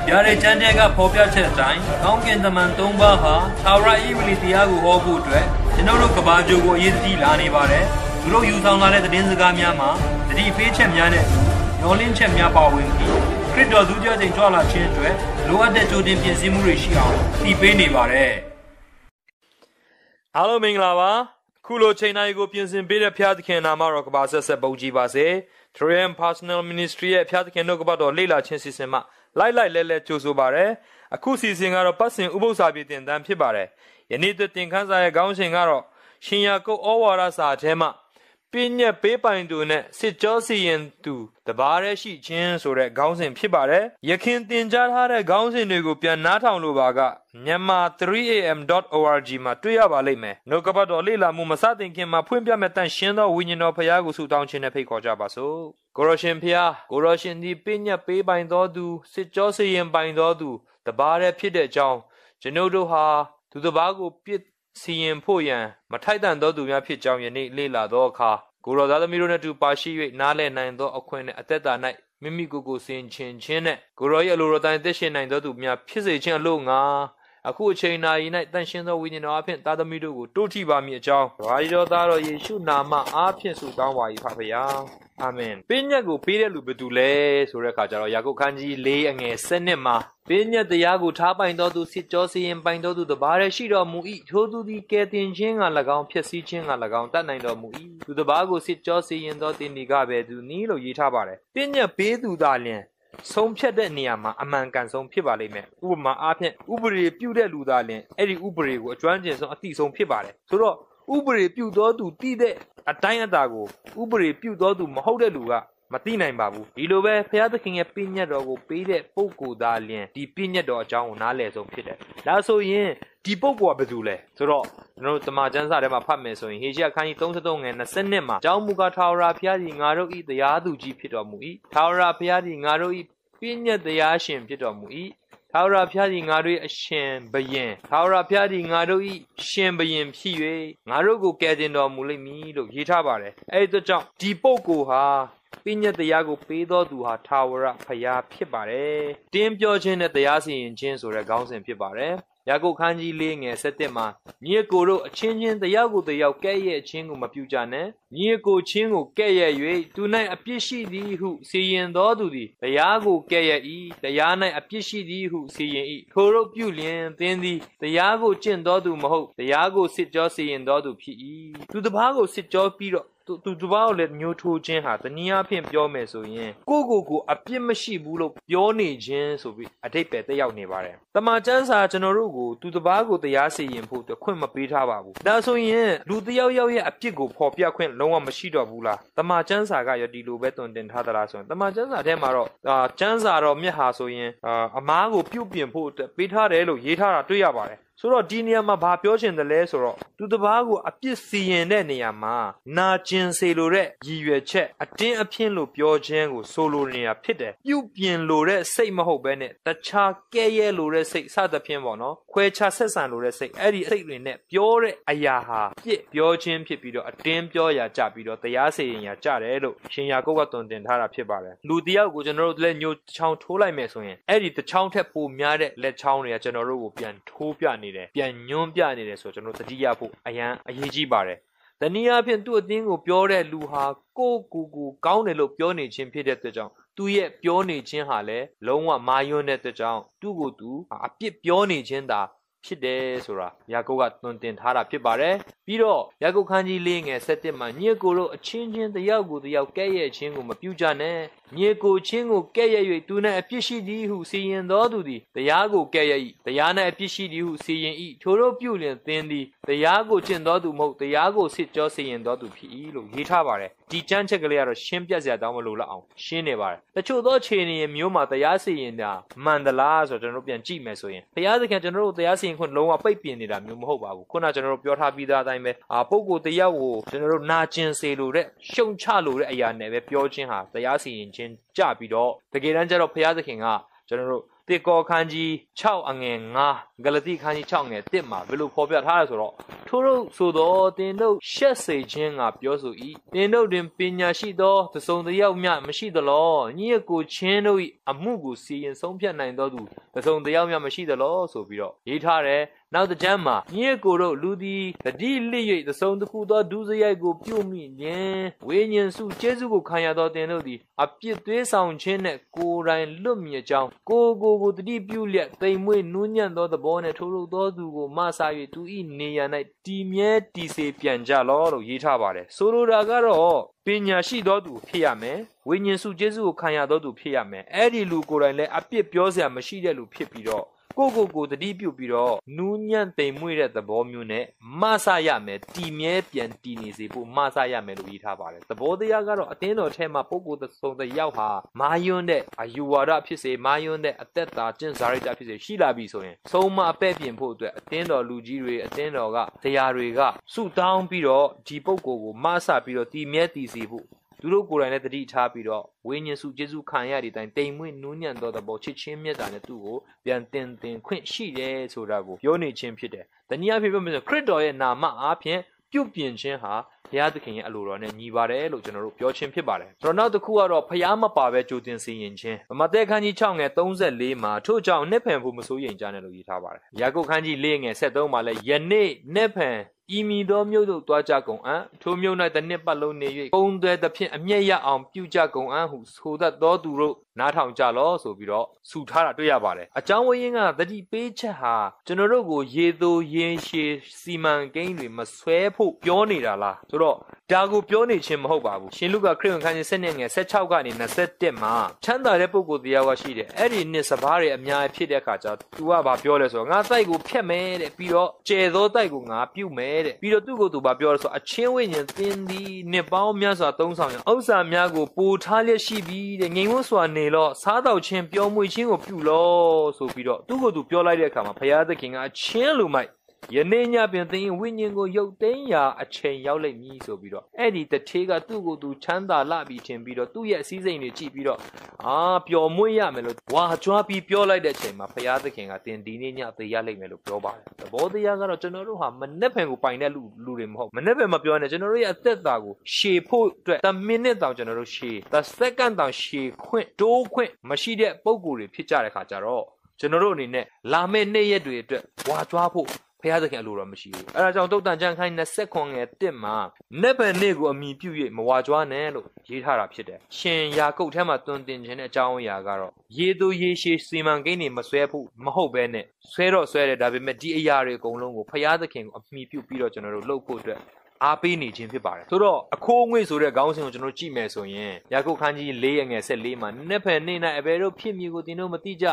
Yare Janjaga Popia Chestain, Tonkin the Mantomba, Tara Evili Tiago Hobu Dre, Genono Kabajo Yeti Lani Vare, Guru Yuzanga the Dinzagamiama, the Deep Yane, Yolin Chemyapa Winky, Crito Zuja de Jola Chendre, Loa de Jodin Simurishia, Tipeni Vare. Hello Minglava, Kulo China go Pinsin Bida Piatkin Amarok Basa Boji Base, Trium Personal Ministry at Piatkin Nogabado Lila Chensisema. Lai lele Chusubare, a Kusi singer of passing Ubosabit in Dampibare. You need to think as I gouncing arrow. Shinyako Owarasa Tema. Pinya paper into net, sit Josie into the bare she chins or a gouncing pibare. You can't think had a gouncing Nugupian Natan Lubaga. Nyama 3am.org Matuya Valeme. No Kabado Lila Mumasatin came a Pumpia Metan Shindo winning of Payago Sudan China Peko Jabaso. Goroshin Pia, Goroshin di Pinya pay by Dodu, sit Josie and bind Dodu, the bare pit John, Genodo ha, to the Bago pit seeing Poyan, Mataitan Dodu ya pit John Yanni Lila Doka, Goro the Mirona to Pashi, Nale 9 do Aquin at that night, Mimigugo Sin Chin Chin, Goroya Lurotan Deshin 9 do Mia Pizzi Chin Lunga. A cool chain I unite tension of winning up in that middle, do Tiba me a job. Rido Daro Yeshu Nama, Apia Sudanwa, Papaya. Amen. Pinyago Peter Lubedule, Sureka, Yago Kanji, lay and a cinema. Pinya the Yago Tapa and Dodu sit Josie and bind to the bar, she or Mui, Todu the Katin Ching and Lagan, Piasi Ching and Lagan, that night of Mui. To the Bago sit Josie and Dot in the Gabe to Nilo Yitabare. Pinya Pedu Dalian. Some chat that Niama, a man can some pibale, Uma Apen, Ubri, Pude Ludalin, Eddie Ubri, were drunken on a tea some pibale. So, Ubri, Pudo to Tide, a tiny dago, Ubri, Pudo to Mahode Luga, Martina and Babu. Ilove, Piata King a pina dog, paid it, Poco Dalian, the pina dog, John, Nales of Peter. That's so yen, the Poco Abedule. So, no, the Majans are my apartment, so in Asia can you don't and a cinema. John Muga Taura Piadi, Naro eat the Yadu G Pit or Mui, Taura Piadi, Naro eat. Pinya the Yashim Pitomui, Taura Piadi Nari a sham bayen, Taura Piadi Nari sham bayen Pie, Narogo getting on Mulimi, look Hitabare, the jump, Dipoko ha, Pinya the Yago Pedo to her Taura Paya Pibare, Dim Georgian at the Yasi in Chins or a Gauns and Pibare. Yago Kanji Ling and Setema, near Goro, a changing the Yago the Yaukaya Chingu Mapujane, near Go Chingu Kaya Yue, tonight a pishi di who seeing Dodudi, the Yago Kaya E, the Yana a pishi di who seeing E, Koro Pulian, then the Yago Chin Dodu Maho, the Yago sit Josie and Dodu P. To the Bago sit Joe Piro. To let new to Jenha, the Nia Pim Piome so yen. Go, a Pimashi Bulo, Pione Jen so be a tape at the Yaunivare. The Majans are Generogo, to the Bago the Yasi and put the Quima Pitababu. That's so yen, do the Yao a Pigo, Popia Quin, Loa Machida Bula. The Majans are Gaya di Lubeton than Hadalason. The Majans are Demaro, Jansa or Miha so yen, a Mago Pupian put, Pitarello, Yitara to Yabare. So, Diniama Papios the lesser to the Bago a PC and Niama, Na Jin Selore, Ye check, a tin a pin lo pure jango, solo near pite. You pin lore, say Maho Bennett, the cha gay lore say Sada Pianono, Quecha Sessan lore say Eddie Sagrinet, pure ayaha, pure jim pipido, a dim pure jabido, the Yasi in ya jarelo, Shinyagoton den Hara Pibare. Ludia would general let you chow tola mesoin. Eddie the chow tapu miare, let chow ya general pian, topian. Pian Pianide, so no Tadiapo, Ayan, a Yiji Bare. The Niapian to a ding of Piore Luha, go Gugu, Gaunelo Pione Chin Pit the John, 2 year Pione Chin Hale, Loma Mayonet the John, 2 go to a pit Pione Chinda, Pide Sura, Yagoga Nontin Hara Pibare, Piro, Yago Kanji Ling and set him a near Goro, a changing the Yago, the Yaukaya Chingum, a Pujane, near Go Chingo Kaya, Tuna a Pishi who see in the Odudi, the Yago Kaya, the Yana a Pishi who see in eat, Toro Pulian, then the Yago Chindodu Mo, the Yago sit Josie and Dodu P. Hitabare, the Chanchaglia Shimpia Damalula, Shinevar, the Chodo Chini and Muma, the Yasi in the Mandalas or Genopian G Mesoin, the Yaki General, the Yasi in Loa Papi in the Mumoba, Kuna General Piota Vida, a Pogo the Yago, General Nachin Selure, Shon Chalu, Ayan, Piochinha, the Yasi in Chin Jabido, the Gerangelo Piazza King, General တေကောခန်းကြီး6အငယ်9ဂလတိခန်းကြီး6ငယ်1မှာဘယ်လိုဖော်ပြထားလဲဆိုတော့ထို့တို့ဆိုတော့တင်တို့ရှက်စေခြင်းကပြောဆို၏တင်တို့တွင်ပညာရှိသောတစုံတစ်ယောက်မျှမရှိသလောညီအကိုချင်းတို့၏အမှုကိုစီရင်ဆုံးဖြတ်နိုင်သောသူတစုံတစ်ယောက်မျှမရှိသလောဆိုပြီးတော့ရေးထားတယ်နောက်တစ်ချမ်းမှာညီအကိုတို့လူသည်တတိလိ၍တစုံတစ်ခုသောဒုစရိုက်ကိုပြုမိခြင်းဝိညာဉ်စုကျေးဇူးကိုခံရသောတင်တို့သည်အပြစ်သွေးဆောင်ခြင်းနှင့်ကိုယ်တိုင်လွတ်မြေကြောင်းကိုတတိပြုလျက်တိမ်မွေ့နူးညံ့သောသဘောနှင့်ထိုလိုသောသူကိုမဆ၍သူ၏နေရာ၌တည်မြဲတည်စေပြန်ကြလောလို့ရေးထားပါတယ်ဆိုလိုတာကတော့ပညာရှိသောသူဖြစ်ရမယ်ဝိညာဉ်စုကျေးဇူးကိုခံရသောသူဖြစ်ရမယ်အဲ့ဒီလူကိုယ်တိုင်လည်းအပြစ်ပြောစရာမရှိတဲ့လူဖြစ်ပြီးတော့ကိုတတိပြုပြီးတော့နူးညံ့တိမ်မွေ့တဲ့သဘောမျိုးနဲ့မဆရမယ်တည်မြဲပြန်တည်နေစေဖို့မဆရမယ်လို့ရေးထားပါတယ်သဘောတရားကတော့အသင်းတော်ထဲမှာပုဂ္ဂိုလ်သုံးတစ်ယောက်ဟာမာယွန်းတဲ့အယူဝါဒဖြစ်စေမာယွန်းတဲ့အသက်တာကျင့်စာရိတ္တဖြစ်စေရှိလာပြီဆိုရင်ဆုံးမအပဲ့ပြင်ဖို့အတွက်အသင်းတော်လူကြီးတွေအသင်းတော်ကတရားတွေကဆုတောင်းပြီးတော့ဒီပုဂ္ဂိုလ်ကိုမဆပြီးတော့တည်မြဲတည်စေဖို့သူတို့ကိုယ်တိုင်လည်းတတိထားပြီးတော့ဝိညာဉ်စုကျေးဇူးခံရတဲ့အတိုင်းတိမ်မွေ့နူးညံ့သောသဘောချစ်ချင်းမြတ်တာနဲ့သူ့ကိုပြန်တင်ခွင့်ရှိတယ်ဆိုတာကိုပြောနေခြင်းဖြစ်တယ်။တနည်းအားဖြင့်ပြောမယ်ဆိုခရစ်တော်ရဲ့နာမအားဖြင့်ပြုပြင်ခြင်းဟာဘုရားသခင်ရဲ့အလိုတော်နဲ့ညီပါတယ်လို့ကျွန်တော်တို့ပြောခြင်းဖြစ်ပါတယ်။ဆိုတော့နောက်တစ်ခုကတော့ဘုရားမပါပဲကြိုတင်စီရင်ခြင်း။မဿဲခန်းကြီး6ငယ်34မှာထို့ကြောင့်နှစ်ဖန်ဖို့မစိုးရိမ်ကြနဲ့လို့ရေးထားပါတယ်။ယာကုပ်ခန်းကြီး4ငယ်73မှာလည်းယနေ့နှစ်ဖန်ဤမီသောမြို့သို့တွားကြကုန်အံ့ထိုမြို့၌တစ်နှစ်ပတ်လုံးနေ၍ပုံသွဲသဖြင့်အမျက်ရအောင်ပြုကြကုန်အံ့ဟုဆိုတတ်သောသူတို့နားထောင်ကြလောဆိုပြီးတော့ဆူထားတာတွေ့ရပါတယ်အကြောင်းဝရင်းကသတိပေးချက်ဟာကျွန်တော်တို့ကိုရေသိုရေရှည်စီမံကိန်းတွေမဆွဲဖို့ပြောနေတာလားဆိုတော့ဒါကိုပြောနေခြင်းမဟုတ်ပါဘူးရှင်လုကာခရစ်ဝင်ခန်းကြီး7ငယ်16ကနေ21မှာချမ်းသာတဲ့ပုဂ္ဂိုလ်တရားကရှိတယ်အဲ့ဒီနှစ်စပါးတွေအများကြီးဖြစ်တဲ့အခါကျတော့ तू ကဘာပြောလဲဆိုတော့ငါတိုက်ကိုဖျက်မယ်တဲ့ပြီးတော့ကျဲသောတိုက်ကိုငါပြုတ်မယ်တဲ့ပြီးတော့သူ့ကိုယ်သူဘာပြောလဲဆိုတော့အချင်းဝိညာဉ်သင်သည်နှစ်ပေါင်းများစွာသုံးဆောင်ရဥစ္စာများကိုပိုထားလျက်ရှိပြီးတဲ့ငြိမ်ဝှက်စွာနေလောစားတော့ခြင်းပြောမွေခြင်းကိုပြုလောဆိုပြီးတော့သူ့ကိုယ်သူပြောလိုက်တဲ့အခါမှာဘုရားသခင်ကအချင်းလူမိုက်ယနေ့ညပင်သင်ဝိညာဉ်ကိုရုပ်သိမ်းရာအချိန်ရောက်လိမ့်မည်ဆိုပြီးတော့အဲ့ဒီတထေးကသူ့ကိုယ်သူချမ်းသာလာပြီးထင်ပြီးတော့သူ့ရဲ့အစည်းစိမ်တွေကြည့်ပြီးတော့ပျော်မွေ့ရမယ်လို့ဝါကြွားပြီးပြောလိုက်တဲ့အချိန်မှာဘုရားသခင်ကသင်ဒီနေ့ညသေရလိမ့်မယ်လို့ပြောပါတယ်သဘောတရားကတော့ကျွန်တော်တို့ဟာမနှက်ဖန်ကိုပိုင်တဲ့လူတွေမဟုတ်မနှက်ဖန်မပြောနဲ့ကျွန်တော်တို့ရဲ့အသက်တာကိုရှည်ဖို့အတွက်10မိနစ်တောင်ကျွန်တော်တို့ရှည်10စက္ကန့်တောင်ရှည်ခွင့်တိုးခွင့်မရှိတဲ့ပုံကိုယ်တွေဖြစ်ကြတဲ့ခါကျတော့ကျွန်တော်တို့အနေနဲ့လာမယ့်နေ့ရက်တွေအတွက်ဝါကြွားဖို့ဘုရားသခင်အလိုတော်မရှိဘူးအဲဒါကြောင့်တုတ်တန်ကျမ်းခိုင်း29ငယ်1မှာနက်ဖန်နေ့ကိုအမိပြု၍မဝါကြွားနဲ့လို့ရေးထားတာဖြစ်တယ်ရှင်ယာကုပ်ထဲမှာတွင်တင်ခြင်းတဲ့အကြောင်းအရာကတော့ရေသူရေရှည်စီမံကိန်းတွေမဆွဲဖို့မဟုတ်ဘဲနဲ့ဆွဲတော့ဆွဲတယ်ဒါပေမဲ့ဒီအရာတွေအကုန်လုံးကိုဘုရားသခင်ကိုအမိပြုပြီးတော့ကျွန်တော်တို့လှုပ်ဖို့အတွက်အားပေးနေခြင်းဖြစ်ပါတယ်ဆိုတော့အခိုးအငွေ့ဆိုတဲ့ခေါင်းစဉ်ကိုကျွန်တော်ကြည့်မယ်ဆိုရင်ယာကုပ်ခန်းကြီး4ငယ်14မှာနက်ဖန်နေ့၌အဘယ်တို့ဖြစ်မည်ကိုသင်တို့မသိကြ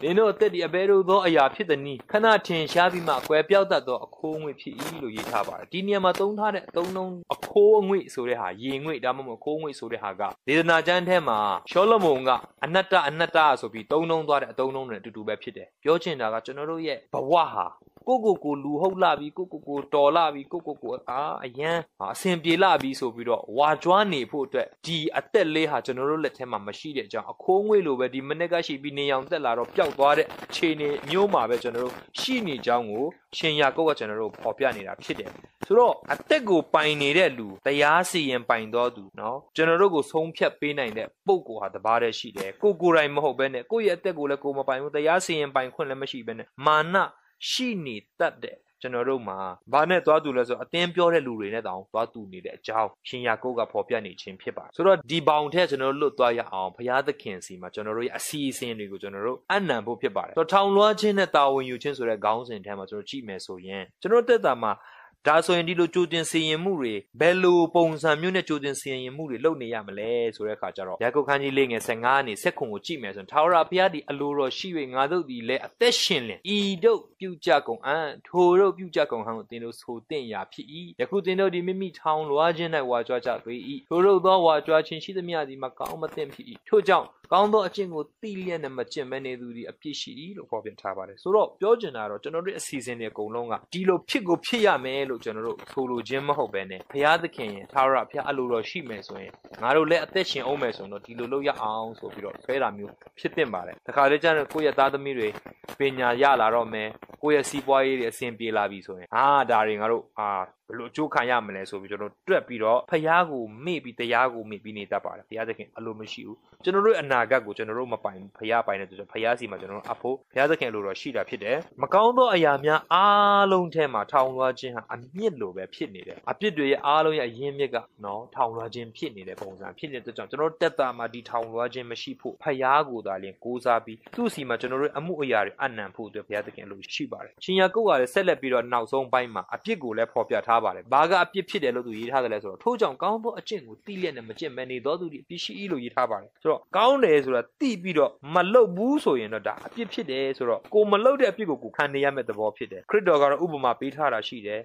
သင်တို့အသက်ဒီအဘယ်တို့သောအရာဖြစ်သည်နည်းခဏထင်ရှားပြီးမှအကွယ်ပြောက်တတ်သောအခိုးအငွေ့ဖြစ်၏လို့ရေးထားပါတယ်ဒီနေရာမှာသုံးထားတဲ့အသုံးနှုန်းအခိုးအငွေ့ဆိုတဲ့ဟာရေငွေ့ဒါမှမဟုတ်အခိုးအငွေ့ဆိုတဲ့ဟာကဒေသနာကျမ်းထဲမှာရှောလမုန်ကအနတ္တဆိုပြီးသုံးနှုန်းသွားတဲ့အသုံးနှုန်းတွေအတူတူပဲဖြစ်တယ်ပြောချင်တာကကျွန်တော်တို့ရဲ့ဘဝဟာကိုလူဟုတ်လာပြီကိုတော်လာပြီကိုအရန်အစင်ပြေလာပြီဆိုပြီးတော့ဝါကြွားနေဖို့အတွက်ဒီအသက်လေးဟာကျွန်တော်တို့လက်ထဲမှာမရှိတဲ့အကြောင်းအခိုးငွေ့လိုပဲဒီမနေ့ကရှိပြီးနေအောင်တက်လာတော့ပျောက်သွားတဲ့အခြေအနေမျိုးမှာပဲကျွန်တော်တို့ရှိနေကြောင်းကိုရှင်ယာကုပ်ကကျွန်တော်တို့ဖော်ပြနေတာဖြစ်တယ်ဆိုတော့အသက်ကိုပိုင်နေတဲ့လူတရားစီရင်ပိုင်တော်သူเนาะကျွန်တော်တို့ကိုဆုံးဖြတ်ပေးနိုင်တဲ့ပုဂ္ဂိုလ်ဟာတပါးတည်းရှိတယ်ကိုယ်တိုင်မဟုတ်ဘဲနဲ့ကိုယ့်ရဲ့အသက်ကိုလည်းကိုယ်မပိုင်ဘူးတရားစီရင်ပိုင်ခွင့်လည်းမရှိဘဲနဲ့မာနရှိနေတတ်တဲ့ကျွန်တော်တို့မှာဘာနဲ့သွားတူလဲဆိုတော့အသင်းပြောတဲ့လူတွေနဲ့တောင်သွားတူနေတဲ့အကြောင်းရှင်ယာကုပ်ကဖော်ပြနေခြင်းဖြစ်ပါတယ်ဆိုတော့ဒီဘောင်ထဲကျွန်တော်တို့လွတ်သွားရအောင်ဘုရားသခင်စီမှာကျွန်တော်တို့ရဲ့အစီအစဉ်တွေကိုကျွန်တော်တို့အနံ့ဖို့ဖြစ်ပါတယ်ဆိုတော့ထောင်လွှားခြင်းနဲ့တာဝန်ယူခြင်းဆိုတဲ့ခေါင်းစဉ်ထဲမှာကျွန်တော်ကြည့်မယ်ဆိုရင်ကျွန်တော်တက်တာမှာဒါဆိုရင်ဒီလိုကြိုတင်စီရင်မှုတွေဘယ်လိုပုံစံမျိုးနဲ့ကြိုတင်စီရင်မှုတွေလုပ်နေရမလဲဆိုတဲ့အခါကျတော့ယာကုပ်ခန်းကြီး4ငယ်15နေ7ခုကိုကြည့်မယ်ဆိုရင်ထာဝရဘုရားဒီအလိုတော်ရှိ၍ငါတို့ဒီလည်းအသက်ရှင်လင်ဤတို့ပြုကြကုန်အံ့ထိုတို့ပြုကြကုန်ဟန်ကိုသင်တို့ဆိုသင့်ရာဖြစ်၏ယခုသင်တို့ဒီမိမိထောင်လွှားခြင်း၌ဝါကြွားကြပေ၏ထိုတို့သောဝါကြွားခြင်းရှိသမျှသည်မကောင်းမသင့်ဖြစ်၏ထို့ကြောင့် ကောင်းသောအကျင့်ကိုတိလျက်နဲ့မကျင့်မဲနေသူဒီအပြစ်ရှိ၏လို့ဖော်ပြထားပါတယ်ဆိုတော့ပြောချင်တာတော့ကျွန်တော်တို့အစီအစဉ်တွေအကုန်လုံးကဒီလိုဖြစ်ကိုဖြစ်ရမယ်လို့ကျွန်တော်တို့ဆိုလိုခြင်းမဟုတ်ပဲနဲ့ဘုရားသခင်ရဲ့သာရဘုရားအလိုတော်ရှိမယ်ဆိုရင်ငါတို့လည်းအသက်ရှင်အောင်မယ်ဆိုတော့ဒီလိုလုပ်ရအောင်ဆိုပြီးတော့ဆွဲတာမျိုးဖြစ်တင်ပါတယ်တခါလေကျတော့ကိုယ့်ရဲ့သားသမီးတွေပညာရလာတော့မယ်ကိုယ့်ရဲ့စီးပွားရေးတွေအဆင်ပြေလာပြီဆိုရင်ဒါတွေငါတို့ဘလို့အကျိုးခံရမလဲဆိုပြီးကျွန်တော်တွက်ပြီးတော့ဖျားကိုမေ့ပြီးတရားကိုမေ့ပြီးနေတတ်ပါတယ်ဘုရားသခင်အလိုမရှိဘူးကျွန်တော်တို့အနာဂတ်ကိုကျွန်တော်တို့မပိုင်ဘူးဖျားပိုင်တဲ့ဆိုတော့ဖျားစီမှာကျွန်တော်တို့အဖို့ဘုရားသခင်အလိုတော်ရှိတာဖြစ်တယ်မကောင်းသောအရာများအားလုံးထဲမှာထောင်လွှားခြင်းဟာအမြင့်လိုပဲဖြစ်နေတယ်အပြစ်တွေရဲ့အားလုံးရဲ့အရင်းမြစ်ကနော်ထောင်လွှားခြင်းဖြစ်နေတဲ့ပုံစံဖြစ်နေတဲ့ကြောင့်ကျွန်တော်တက်တာမှာဒီထောင်လွှားခြင်းမရှိဖို့ဖျားကိုသာလျှင်ကိုးစားပြီးသူ့စီမှာကျွန်တော်တို့အမှုအရာတွေအနံဖို့အတွက်ဘုရားသခင်အလိုရှိပါတယ်ရှင်ယာကုပ်ကလည်းဆက်လက်ပြီးတော့နောက်ဆုံးပိုင်းမှာအပြစ်ကိုလည်းဖော်ပြထားပါတယ်ဘာကအပြစ်ဖြစ်တယ်လို့သူရေးထားတယ်လဲဆိုတော့ထို့ကြောင့်ကောင်းသောအကျင့်ကိုတိလျက်နဲ့မကျင့်မဲနေသောသူတွေအပြစ်ရှိ၏လို့ရေးထားပါတယ်ဆိုတော့ကောင်းတယ်ဆိုတာတိပြီးတော့မလုပ်ဘူးဆိုရင်တော့ဒါအပြစ်ဖြစ်တယ်ဆိုတော့ကိုမလုပ်တဲ့အပြစ်ကိုကိုခံနေရမယ့်သဘောဖြစ်တယ်ခရစ်တော်ကတော့ဥပမာပေးထားတာရှိတယ်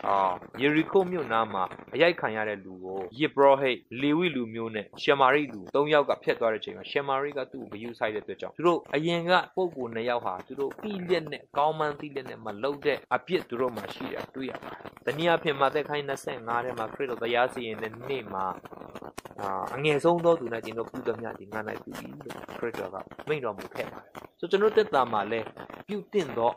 ယေရီခိုမြို့နားမှာအရိုက်ခံရတဲ့လူကိုယစ်ဘရဟိတ်လေဝိလူမျိုးနဲ့ရှမာရိလူ၃ယောက်ကဖျက်သွားတဲ့ချိန်မှာရှမာရိကသူ့ကိုဂယုဆိုင်တဲ့အတွက်ကြောင့်သူတို့အရင်ကပုံကို၂ယောက်ဟာသူတို့တိလျက်နဲ့ကောင်းမှန်းတိလျက်နဲ့မလုပ်တဲ့အပြစ်သူတို့မှာရှိတာတွေ့ရပါတယ်တနည်းအားဖြင့်မာသက်ခိုင်း25ထဲမှာခရစ်တော်တရားစီရင်တဲ့နေ့မှာအငယ်ဆုံးသောသူနဲ့ကျွန်တော်ပြုသမျှဒီငါ၌ပြု၏လို့ခရစ်တော်ကမိန့်တော်မူခဲ့ပါတယ်ဆိုကျွန်တော်တက်တာမှာလဲပြုတင့်သော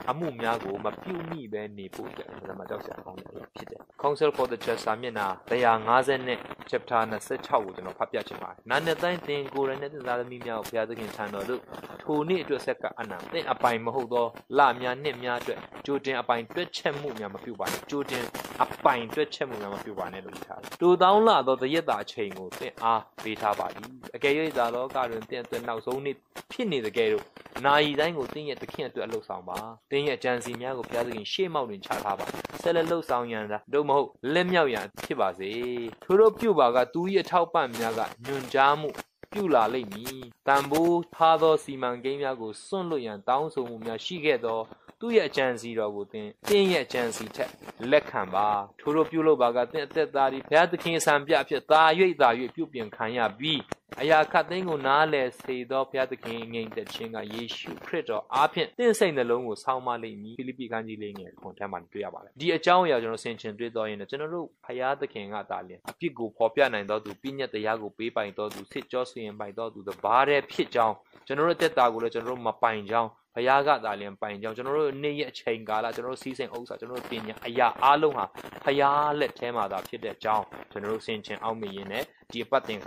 အမှုများကိုမပြုမိပဲနေဖို့အတွက်ဒါမှကြောက်စရာကောင်းတယ်ဖြစ်တယ် Counsel for the Just စာမျက်နှာ150နဲ့ chapter 26ကိုကျွန်တော်ဖတ်ပြချင်ပါတယ်နာနဲ့တိုင်းသင်ကိုယ်ရနဲ့သင်သားသမီးများကိုဘုရားသခင်ထံတော်သို့ထိုနေ့အတွက်ဆက်ကအနံသင်အပိုင်မဟုတ်သောလများနှစ်များအတွက်ကြိုတင်အပိုင်တွက်ချက်မှုများမပြုပါနဲ့ကြိုတင်အပိုင်တွက်ချက်မှုများမပြုပါနဲ့လို့ပြောထားတယ်တူတောင်းလာသောတရက်တာအချိန်ကိုသင်အားပေးထားပါသည်အကယ်၍သာလောကတွင်သင်အတွက်နောက်ဆုံးနေ့ဖြစ်နေတဲ့ကဲ့သို့နာယီတိုင်းကိုသင်ရဲ့သခင်အတွက်အလုပ်ဆောင်ပါသင်ရဲ့အကြံစီများကိုဘုရားသခင်ရှေ့မောက်တွင်ချထားပါဆက်လက်လှုပ်ဆောင်ရန်သာတို့မဟုတ်လက်မြောက်ရန်ဖြစ်ပါစေထို့သောပြုပါကသူ၏အထောက်ပံ့များကညွန်ကြားမှုပြုလာလိမ့်မည်တန်ဖိုးထားသောစီမံကိန်းများကိုစွန့်လွတ်ရန်တောင်းဆိုမှုများရှိခဲ့သောသူ့ရဲ့အကြံစီတော်ကိုသင်ရဲ့အကြံစီထက်လက်ခံပါထို့သောပြုလုပ်ပါကသင်အသက်သားဒီဘုရားသခင်ဆံပြအဖြစ်သာ၍ပြုပြင်ခံရပြီးအရာခတ်သိမ်းကိုနားလည်စေသောဘုရားသခင်ငြိမ်သက်ခြင်းကယေရှုခရစ်တော်အားဖြင့်သင်စိတ်နှလုံးကိုဆောင်းမလိမ့်မည်ဖိလိပ္ပိခန်းကြီးလေးငယ်ခွန်ထဲမှာတွေ့ရပါတယ်ဒီအကြောင်းအရာကျွန်တော်ဆင်ခြင်တွေ့တော်ရင်ကျွန်တော်တို့ဘုရားသခင်ကသာလျှင်အပြစ်ကိုဖော်ပြနိုင်တော်သူပြည့်ညတ်တရားကိုပေးပိုင်တော်သူစစ်ကြောစီရင်ပိုင်တော်သူတပါးတဲ့ဖြစ်ကြောင်းကျွန်တော်တို့တက်တာကိုလည်းကျွန်တော်တို့မပိုင်ကြောင်းဘုရားကသာလျှင်ပိုင်ကြောင်းကျွန်တော်တို့နေ့ရက်အချိန်ကာလကျွန်တော်တို့စီးစိမ်ဥစ္စာကျွန်တော်တို့ပညာအရာအားလုံးဟာဘုရားလက်ထဲမှာသာဖြစ်တဲ့အကြောင်းကျွန်တော်တို့ဆင်ခြင်အောင်မြင်ရင်းနဲ့ဒီအပတ်သင်